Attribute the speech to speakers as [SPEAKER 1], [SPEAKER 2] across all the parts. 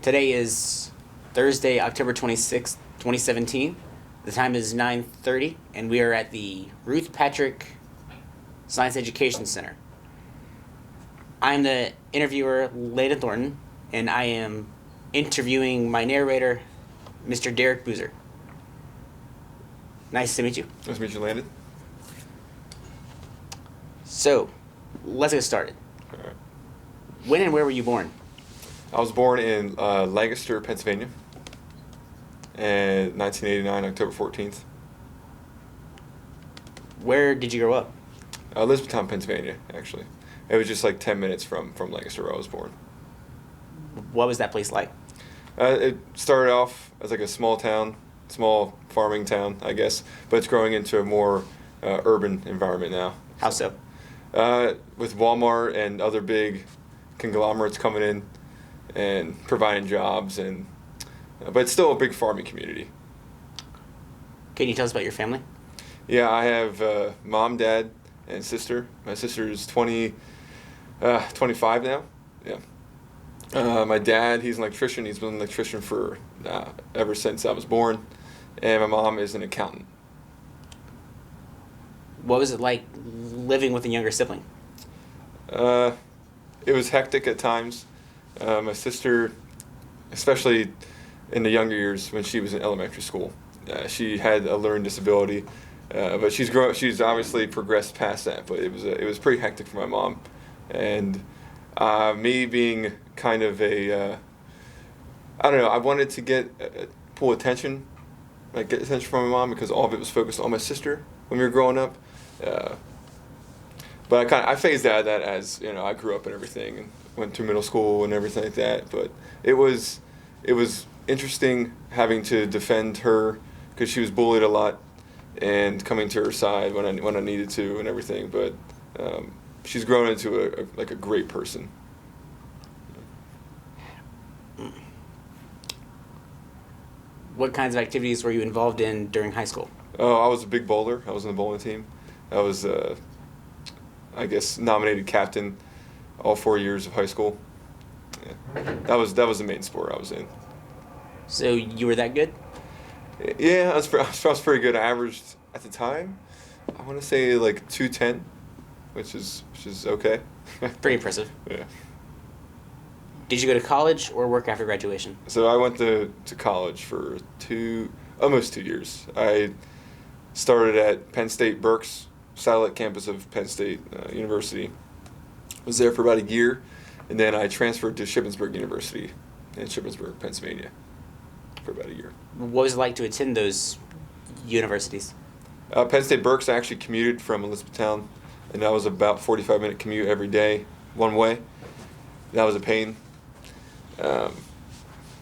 [SPEAKER 1] Today is Thursday, October 26th, 2017. The time is 9:30, and we are at the Ruth Patrick Science Education Center. I'm the interviewer, Landon Thornton, and I am interviewing my narrator, Mr. Derek Boozer. Nice to meet you.
[SPEAKER 2] Nice to meet you, Landon.
[SPEAKER 1] So, let's get started.
[SPEAKER 2] All right.
[SPEAKER 1] When and where were you born?
[SPEAKER 2] I was born in Lancaster, Pennsylvania, in 1989, October 14th.
[SPEAKER 1] Where did you grow up?
[SPEAKER 2] Elizabethtown, Pennsylvania, actually. It was just like 10 minutes from Lancaster where I was born.
[SPEAKER 1] What was that place like?
[SPEAKER 2] It started off as like a small farming town, I guess, but it's growing into a more urban environment now.
[SPEAKER 1] How so?
[SPEAKER 2] With Walmart and other big conglomerates coming in and providing jobs, but it's still a big farming community.
[SPEAKER 1] Can you tell us about your family?
[SPEAKER 2] Yeah, I have mom, dad, and sister. My sister is 25 now. Yeah. My dad, he's an electrician. He's been an electrician for ever since I was born. And my mom is an accountant.
[SPEAKER 1] What was it like living with a younger sibling?
[SPEAKER 2] It was hectic at times. My sister, especially in the younger years when she was in elementary school, she had a learning disability, but she's obviously progressed past that. But it was pretty hectic for my mom, and me being kind of I don't know. I wanted to pull attention, get attention from my mom because all of it was focused on my sister when we were growing up. But I phased out of that as I grew up and everything and went through middle school and everything like that. But it was interesting having to defend her because she was bullied a lot and coming to her side when I needed to and everything. But she's grown into a great person.
[SPEAKER 1] What kinds of activities were you involved in during high school?
[SPEAKER 2] Oh, I was a big bowler. I was in the bowling team. I was, I guess, nominated captain all 4 years of high school. Yeah. That was the main sport I was in.
[SPEAKER 1] So you were that good?
[SPEAKER 2] Yeah, I was pretty good. I averaged at the time, I want to say like 210, which is okay.
[SPEAKER 1] Pretty impressive.
[SPEAKER 2] Yeah.
[SPEAKER 1] Did you go to college or work after graduation?
[SPEAKER 2] So I went to college for almost 2 years. I started at Penn State Berks, satellite campus of Penn State University. Was there for about a year, and then I transferred to Shippensburg University in Shippensburg, Pennsylvania, for about a year.
[SPEAKER 1] What was it like to attend those universities?
[SPEAKER 2] Penn State Berks, I actually commuted from Elizabethtown, and that was about 45-minute commute every day, one way. That was a pain.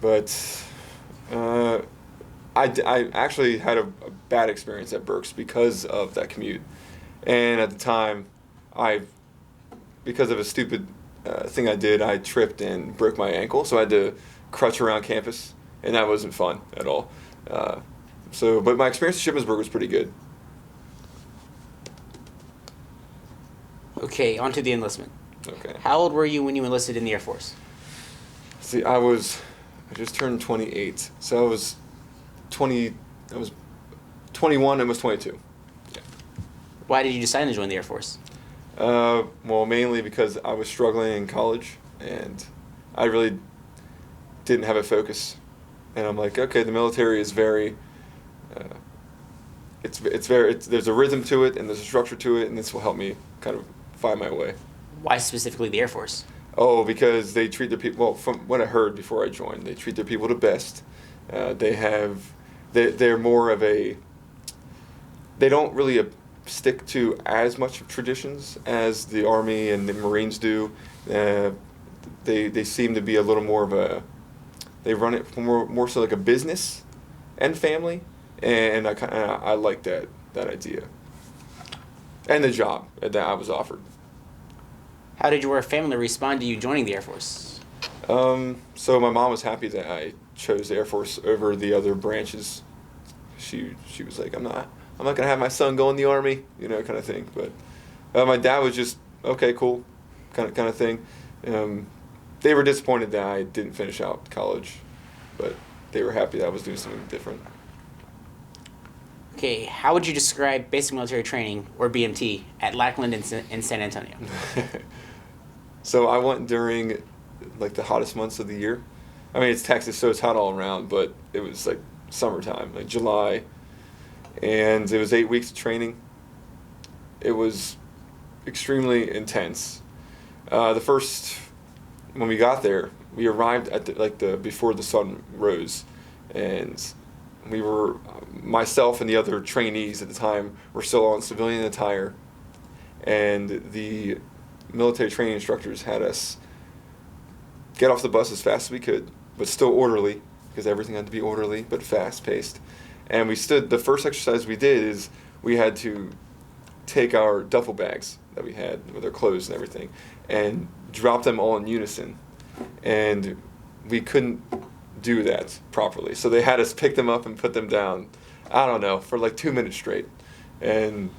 [SPEAKER 2] But I actually had a bad experience at Berks because of that commute. And at the time, because of a stupid thing I did, I tripped and broke my ankle, so I had to crutch around campus, and that wasn't fun at all. But my experience at Shippensburg was pretty good.
[SPEAKER 1] Okay, on to the enlistment.
[SPEAKER 2] Okay.
[SPEAKER 1] How old were you when you enlisted in the Air Force?
[SPEAKER 2] See, I just turned 28, so I was 21, almost 22. Yeah.
[SPEAKER 1] Why did you decide to join the Air Force?
[SPEAKER 2] Well, mainly because I was struggling in college, and I really didn't have a focus. And I'm like, okay, the military is very, there's a rhythm to it, and there's a structure to it, and this will help me kind of find my way.
[SPEAKER 1] Why specifically the Air Force?
[SPEAKER 2] Oh, because they treat their people, well, from what I heard before I joined, they treat their people the best. They're more of they don't really stick to as much of traditions as the Army and the Marines do. They seem to be a little more of they run it more so like a business and family, and I like that idea. And the job that I was offered.
[SPEAKER 1] How did your family respond to you joining the Air Force?
[SPEAKER 2] So my mom was happy that I chose the Air Force over the other branches. She was like, I'm not gonna have my son go in the Army, kind of thing. But my dad was just okay, cool, kind of thing. they were disappointed that I didn't finish out college, but they were happy that I was doing something different.
[SPEAKER 1] Okay, how would you describe basic military training, or BMT, at Lackland in San Antonio?
[SPEAKER 2] So I went during like the hottest months of the year. I mean, it's Texas, so it's hot all around, but it was like summertime, like July, and it was 8 weeks of training. It was extremely intense. When we got there, we arrived at before the sun rose, and myself and the other trainees at the time were still on civilian attire, and the military training instructors had us get off the bus as fast as we could, but still orderly, because everything had to be orderly but fast-paced. And the first exercise we did is we had to take our duffel bags that we had with our clothes and everything and drop them all in unison. And we couldn't do that properly. So they had us pick them up and put them down, I don't know, for like 2 minutes straight. And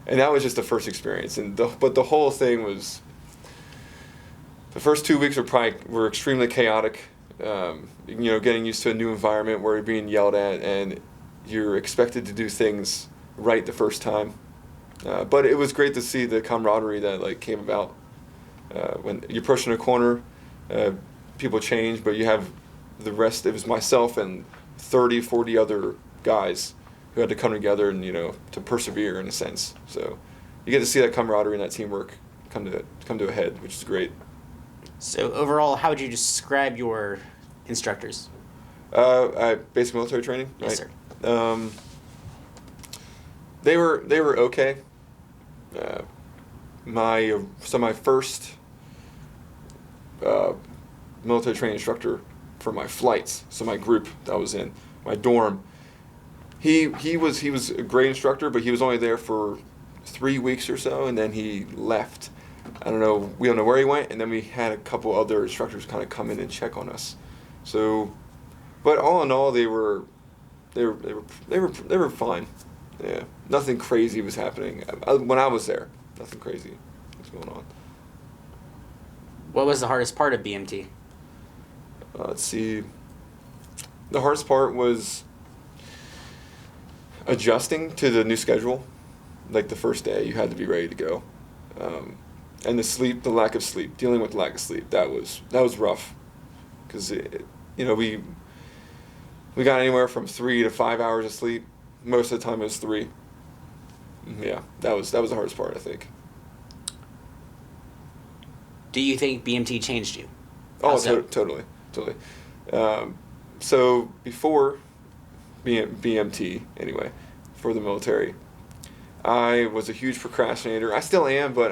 [SPEAKER 2] that was just the first experience. But the whole thing was, the first 2 weeks were extremely chaotic. Getting used to a new environment where you're being yelled at and you're expected to do things right the first time. But it was great to see the camaraderie that came about. When you're pushing a corner, people change, but you have the rest. It was myself and 30, 40 other guys who had to come together and to persevere in a sense. So you get to see that camaraderie and that teamwork come to a head, which is great.
[SPEAKER 1] So overall, how would you describe your instructors?
[SPEAKER 2] Basic military training.
[SPEAKER 1] Yes,
[SPEAKER 2] right?
[SPEAKER 1] sir.
[SPEAKER 2] They were okay. My first military training instructor for my flights, so my group that I was in, my dorm, he was a great instructor, but he was only there for 3 weeks or so, and then he left. We don't know where he went, and then we had a couple other instructors kind of come in and check on us. So, but all in all, they were fine. Yeah, nothing crazy was happening when I was there. Nothing crazy was going on.
[SPEAKER 1] What was the hardest part of BMT?
[SPEAKER 2] Let's see. The hardest part was adjusting to the new schedule. Like the first day, you had to be ready to go. And the lack of sleep, dealing with the lack of sleep, that was rough, because we got anywhere from 3 to 5 hours of sleep. Most of the time it was 3. Yeah, that was the hardest part, I think.
[SPEAKER 1] Do you think BMT changed you?
[SPEAKER 2] Oh, totally. So before BMT, anyway, for the military, I was a huge procrastinator. I still am, but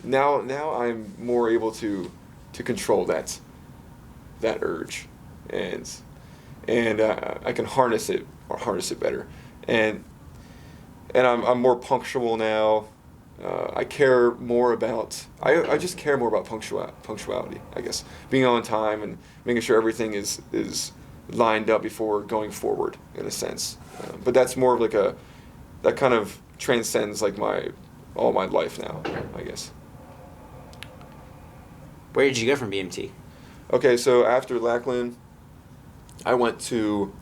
[SPEAKER 2] now I'm more able to control that urge, and I can harness it better, and I'm more punctual now. I care more about I just care more about punctuality, I guess, being on time and making sure everything is lined up before going forward, in a sense. But that's more of that kind of transcends all my life now, I guess.
[SPEAKER 1] Where did you go from BMT?
[SPEAKER 2] Okay, so after Lackland, I went to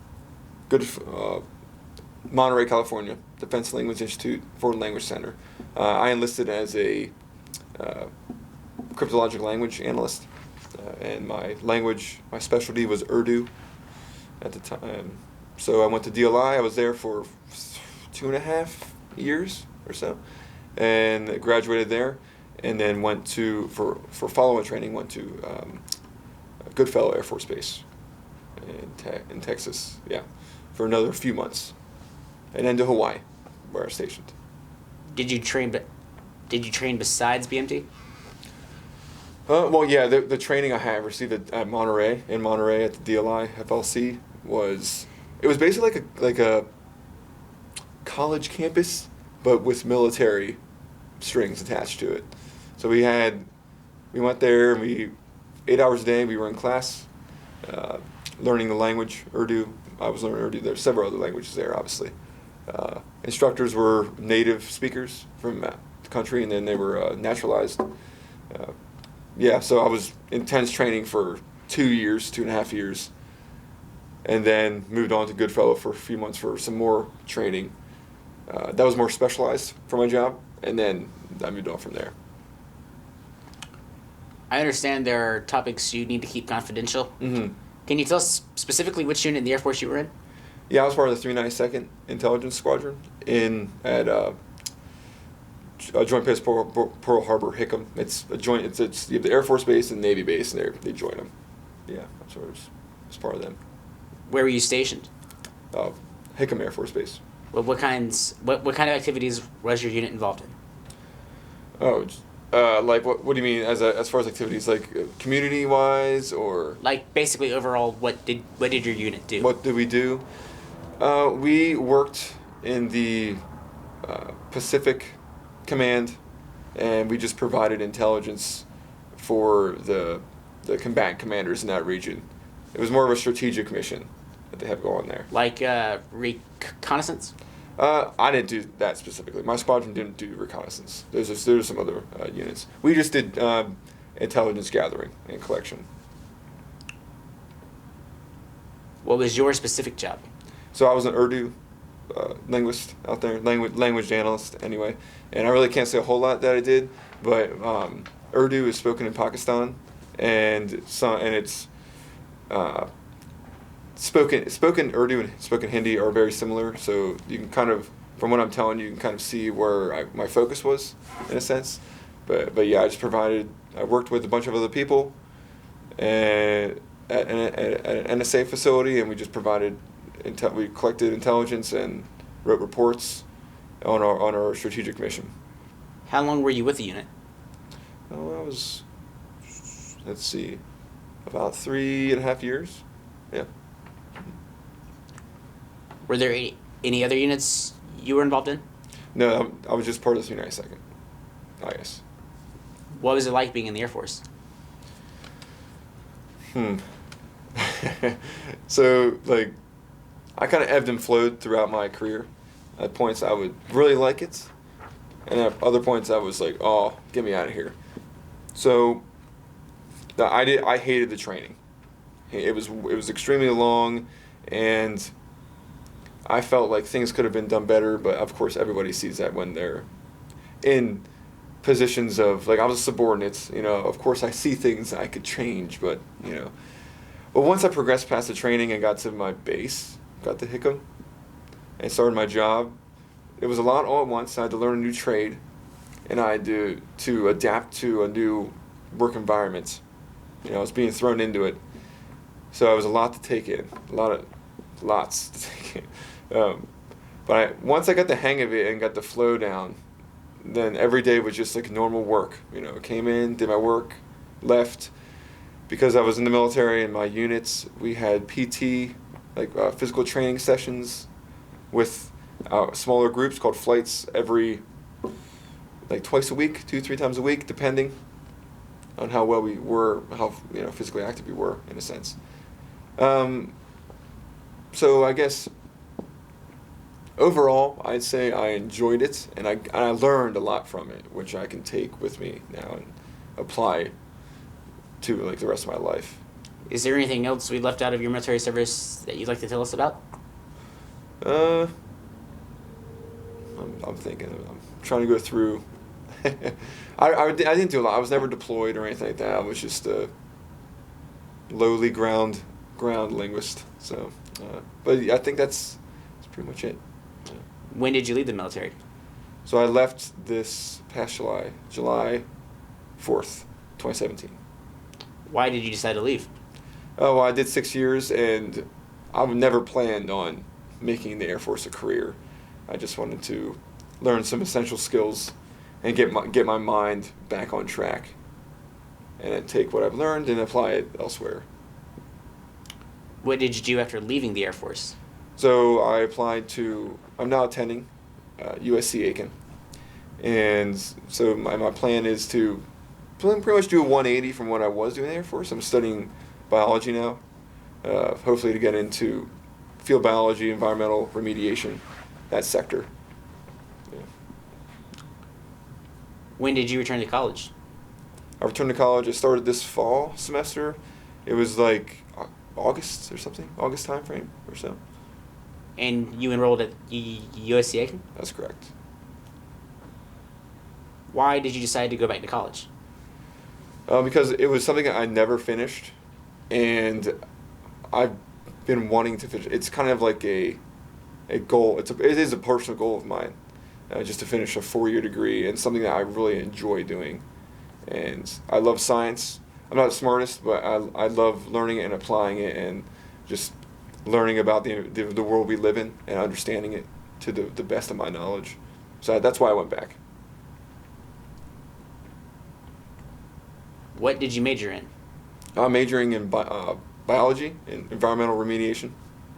[SPEAKER 2] Monterey, California, Defense Language Institute, Foreign Language Center. I enlisted as a cryptologic language analyst, and my specialty was Urdu at the time. So I went to DLI. I was there for 2.5 years or so, and graduated there, and then for follow-on training, went to Goodfellow Air Force Base in Texas, for another few months, and then to Hawaii, where I was stationed.
[SPEAKER 1] Did you train besides BMT?
[SPEAKER 2] Well, yeah, the training I had received at Monterey at the DLI FLC was basically like a college campus, but with military strings attached to it. So we went there, and 8 hours a day we were in class, learning the language, Urdu. I was learning Urdu. There's several other languages there, obviously. Instructors were native speakers from the country, and then they were naturalized. Yeah, so I was intense training for 2 years, 2.5 years, and then moved on to Goodfellow for a few months for some more training. That was more specialized for my job, and then I moved on from there.
[SPEAKER 1] I understand there are topics you need to keep confidential.
[SPEAKER 2] Mm-hmm.
[SPEAKER 1] Can you tell us specifically which unit in the Air Force you were in?
[SPEAKER 2] Yeah, I was part of the 392nd Intelligence Squadron at Joint Base Pearl Harbor, Hickam. It's a joint. It's you have the Air Force base and Navy base, and they join them. Yeah, that's where I was part of them.
[SPEAKER 1] Where were you stationed?
[SPEAKER 2] Hickam Air Force Base.
[SPEAKER 1] What kind of activities was your unit involved in?
[SPEAKER 2] Like what do you mean as far as activities, like community wise, or
[SPEAKER 1] Like basically overall, what did your unit do?
[SPEAKER 2] what did we do? We worked in the Pacific Command, and we just provided intelligence for the combatant commanders in that region. It was more of a strategic mission that they have going there.
[SPEAKER 1] Like reconnaissance?
[SPEAKER 2] I didn't do that specifically. My squadron didn't do reconnaissance. There's some other units. We just did intelligence gathering and collection.
[SPEAKER 1] What was your specific job?
[SPEAKER 2] So I was an Urdu linguist out there, language analyst anyway. And I really can't say a whole lot that I did, but Urdu is spoken in Pakistan, and it's spoken Urdu and spoken Hindi are very similar. So you can kind of, from what I'm telling you, can kind of see where my focus was in a sense. But yeah, I worked with a bunch of other people and at an NSA facility, and we just we collected intelligence and wrote reports on our strategic mission.
[SPEAKER 1] How long were you with the unit?
[SPEAKER 2] Oh, I was, let's see, about 3.5 years. Yeah.
[SPEAKER 1] Were there any other units you were involved in?
[SPEAKER 2] No, I was just part of the 392nd. I guess.
[SPEAKER 1] What was it like being in the Air Force?
[SPEAKER 2] So, like, I kind of ebbed and flowed throughout my career. At points, I would really like it, and at other points, I was like, "Oh, get me out of here." So, I hated the training. It was extremely long, and I felt like things could have been done better. But of course, everybody sees that when they're in positions of, like, I was a subordinate. Of course, I see things I could change, but But once I progressed past the training and got to my base, got to Hickam, and started my job, it was a lot all at once. I had to learn a new trade, and I had to adapt to a new work environment. I was being thrown into it, so it was a lot to take in, lots to take in. But once I got the hang of it and got the flow down, then every day was just like normal work. Came in, did my work, left. Because I was in the military and my units, we had PT, like physical training sessions with smaller groups called flights like twice a week, 2-3 times a week, depending on how well we were, how physically active we were, in a sense. So I guess overall, I'd say I enjoyed it, and I learned a lot from it, which I can take with me now and apply to, like, the rest of my life.
[SPEAKER 1] Is there anything else we left out of your military service that you'd like to tell us about?
[SPEAKER 2] I'm thinking. I'm trying to go through. I didn't do a lot. I was never deployed or anything like that. I was just a lowly ground linguist. So, but I think that's pretty much it. Yeah.
[SPEAKER 1] When did you leave the military?
[SPEAKER 2] So I left this past July 4th, 2017.
[SPEAKER 1] Why did you decide to leave?
[SPEAKER 2] Oh, well, I did 6 years, and I never planned on making the Air Force a career. I just wanted to learn some essential skills and get my mind back on track, and then take what I've learned and apply it elsewhere.
[SPEAKER 1] What did you do after leaving the Air Force?
[SPEAKER 2] So I applied I'm now attending USC Aiken, and so my plan is to pretty much do a 180 from what I was doing in the Air Force. I'm studying biology now, hopefully to get into field biology, environmental remediation, that sector. Yeah.
[SPEAKER 1] When did you return to college?
[SPEAKER 2] I returned to college. I started this fall semester. It was like August or something, August time frame or so.
[SPEAKER 1] And you enrolled at USC Aiken?
[SPEAKER 2] That's correct.
[SPEAKER 1] Why did you decide to go back to college?
[SPEAKER 2] Because it was something I never finished, and I've been wanting to finish. It's kind of like a goal. It is a personal goal of mine, just to finish a 4-year degree and something that I really enjoy doing. And I love science. I'm not the smartest, but I love learning it and applying it, and just learning about the world we live in and understanding it to the best of my knowledge. So that's why I went back.
[SPEAKER 1] What did you major in?
[SPEAKER 2] I'm majoring in biology and environmental remediation.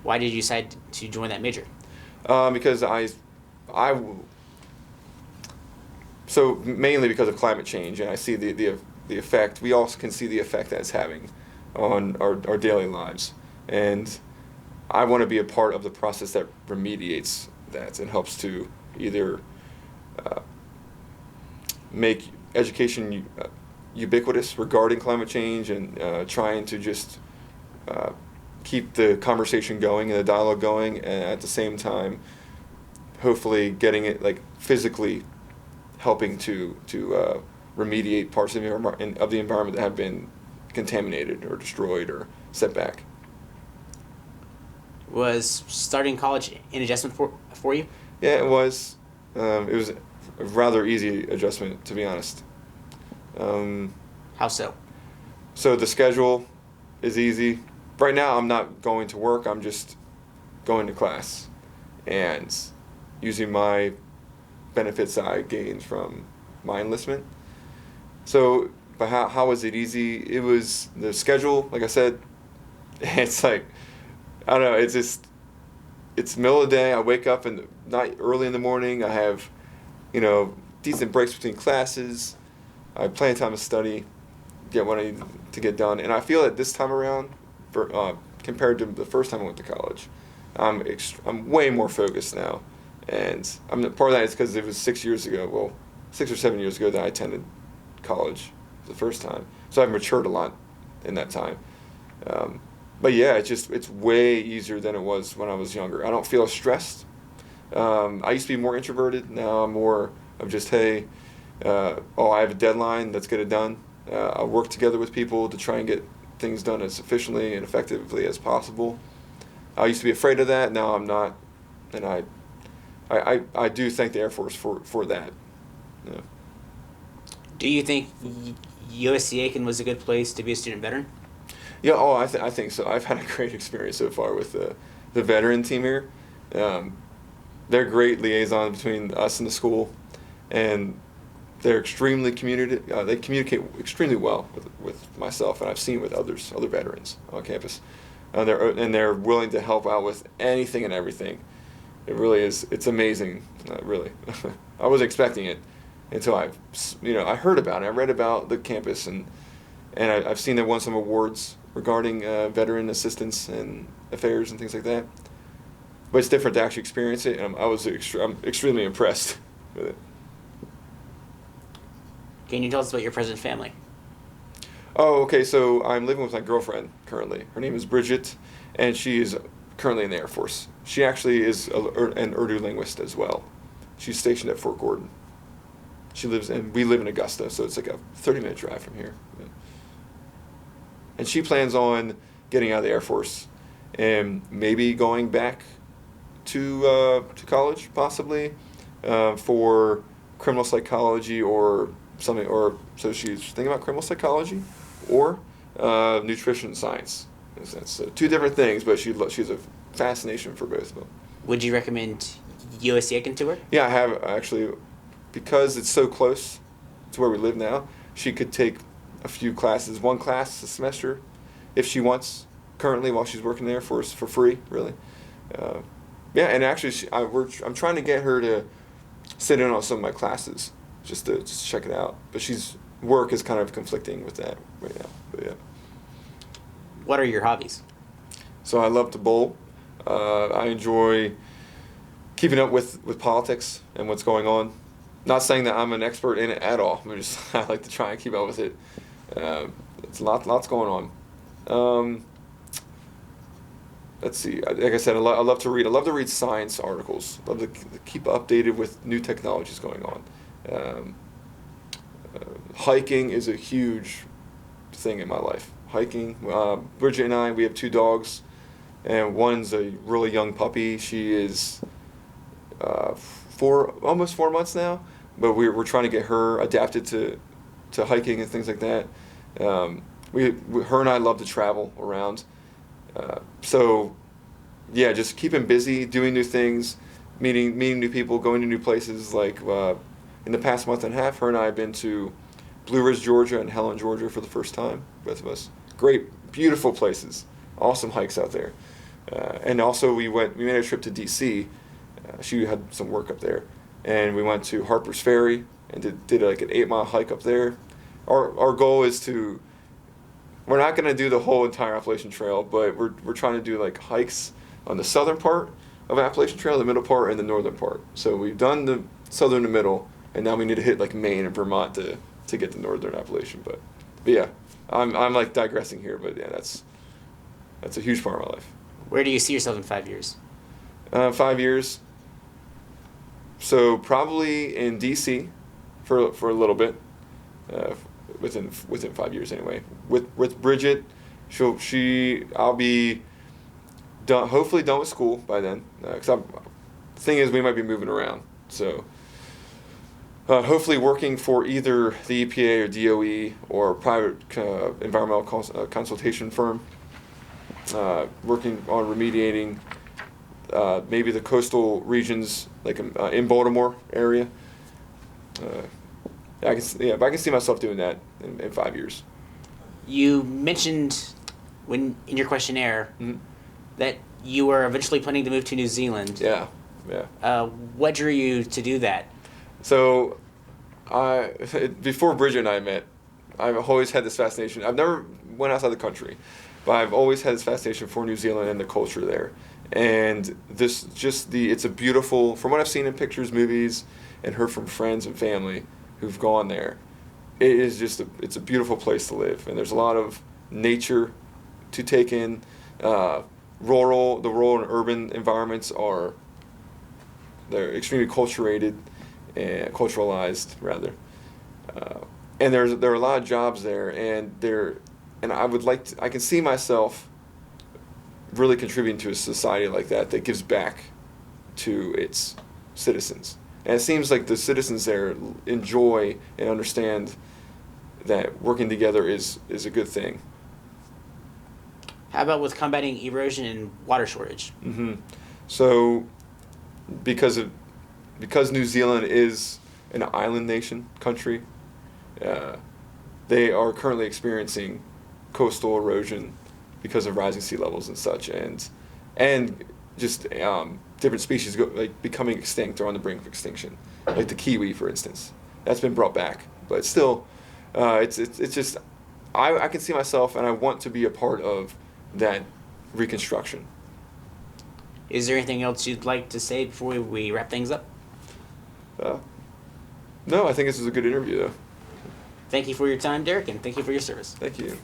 [SPEAKER 1] Why did you decide to join that major?
[SPEAKER 2] Because so mainly because of climate change, and I see the effect. We also can see the effect that it's having on our daily lives, and I want to be a part of the process that remediates that and helps to either make education ubiquitous regarding climate change, and trying to just keep the conversation going and the dialogue going, and at the same time hopefully getting it like physically helping to remediate parts of the environment that have been contaminated or destroyed or set back.
[SPEAKER 1] Was starting college an adjustment for you?
[SPEAKER 2] Yeah, it was. It was a rather easy adjustment, to be honest.
[SPEAKER 1] How so?
[SPEAKER 2] So the schedule is easy. Right now I'm not going to work, I'm just going to class and using my benefits that I gained from my enlistment. So, but how was it easy? It was the schedule, like I said, it's like, I don't know, it's middle of the day, I wake up not early in the morning, I have, decent breaks between classes, I have plenty of time to study, get what I need to get done, and I feel that this time around, compared to the first time I went to college, I'm way more focused now, and part of that is because it was 6 years ago, well, 6 or 7 years ago that I attended college for the first time, so I've matured a lot in that time. But yeah, it's way easier than it was when I was younger. I don't feel stressed. I used to be more introverted. Now I'm more of just, hey, I have a deadline, let's get it done. I work together with people to try and get things done as efficiently and effectively as possible. I used to be afraid of that. Now I'm not, and I do thank the Air Force for that. Yeah.
[SPEAKER 1] Do you think USC Aiken was a good place to be a student veteran?
[SPEAKER 2] Yeah, I think so. I've had a great experience so far with the veteran team here. They're great liaison between us and the school, and they're extremely they communicate extremely well with myself, and I've seen with other veterans on campus. They're willing to help out with anything and everything. It really is. It's amazing, really. I wasn't expecting it until I heard about it. I read about the campus, and I've seen they won some awards regarding veteran assistance and affairs and things like that. But it's different to actually experience it, and I'm extremely impressed with it.
[SPEAKER 1] Can you tell us about your present family?
[SPEAKER 2] Oh, okay, so I'm living with my girlfriend currently. Her name is Bridget, and she is currently in the Air Force. She actually is an Urdu linguist as well. She's stationed at Fort Gordon. We live in Augusta, so it's like a 30-minute drive from here. And she plans on getting out of the Air Force and maybe going back to college, possibly, for criminal psychology or something. Or so she's thinking about criminal psychology or nutrition science. That's two different things, but she has a fascination for both of them.
[SPEAKER 1] Would you recommend USC Aiken to her?
[SPEAKER 2] Yeah, I have actually, because it's so close to where we live now. She could take a few classes, one class a semester, if she wants. Currently, while she's working there for free, really. Yeah, and actually, I'm trying to get her to sit in on some of my classes, just to check it out. But work is kind of conflicting with that right now. But yeah.
[SPEAKER 1] What are your hobbies?
[SPEAKER 2] So I love to bowl. I enjoy keeping up with politics and what's going on Not saying that I'm an expert in it at all. I like to try and keep up with it. It's lots going on. Let's see. Like I said, I love to read. I love to read science articles. Love to keep updated with new technologies going on. Hiking is a huge thing in my life. Hiking. Bridget and I, we have 2 dogs, and one's a really young puppy. She is almost 4 months now, but we're trying to get her adapted to hiking and things like that. Her and I love to travel around. So, yeah, just keeping busy, doing new things, meeting new people, going to new places. Like in the past month and a half, her and I have been to Blue Ridge, Georgia, and Helen, Georgia, for the first time. Both of us, great, beautiful places, awesome hikes out there. And also, we made a trip to D.C. She had some work up there, and we went to Harper's Ferry and did like an 8-mile hike up there. Our goal is to. We're not going to do the whole entire Appalachian Trail, but we're trying to do like hikes on the southern part of Appalachian Trail, the middle part, and the northern part. So we've done the southern and middle, and now we need to hit like Maine and Vermont to get to northern Appalachian. But yeah, I'm like digressing here, but yeah, that's a huge part of my life.
[SPEAKER 1] Where do you see yourself in 5 years?
[SPEAKER 2] 5 years. So probably in D.C. for a little bit. Within 5 years anyway. With Bridget, I'll be done. Hopefully done with school by then. Because the thing is, we might be moving around. So hopefully working for either the EPA or DOE or a private environmental consultation firm. Working on remediating maybe the coastal regions, like in Baltimore area. I can see myself doing that in 5 years.
[SPEAKER 1] You mentioned in your questionnaire that you were eventually planning to move to New Zealand.
[SPEAKER 2] Yeah.
[SPEAKER 1] What drew you to do that?
[SPEAKER 2] So, before Bridget and I met, I've always had this fascination. I've never went outside the country, but I've always had this fascination for New Zealand and the culture there. And it's a beautiful, from what I've seen in pictures, movies, and heard from friends and family who've gone there, it is just it's a beautiful place to live, and there's a lot of nature to take in. The rural and urban environments they're extremely culturated and culturalized rather, and there are a lot of jobs there, and I can see myself really contributing to a society like that gives back to its citizens. And it seems like the citizens there enjoy and understand that working together is a good thing.
[SPEAKER 1] How about with combating erosion and water shortage?
[SPEAKER 2] Mm-hmm. So, because New Zealand is an island nation country, they are currently experiencing coastal erosion because of rising sea levels and such, and just different species becoming extinct or on the brink of extinction, like the kiwi, for instance. That's been brought back, but still, it's just I can see myself, and I want to be a part of that reconstruction.
[SPEAKER 1] Is there anything else you'd like to say before we wrap things up?
[SPEAKER 2] No, I think this was a good interview, though.
[SPEAKER 1] Thank you for your time, Derek, and thank you for your service.
[SPEAKER 2] Thank you.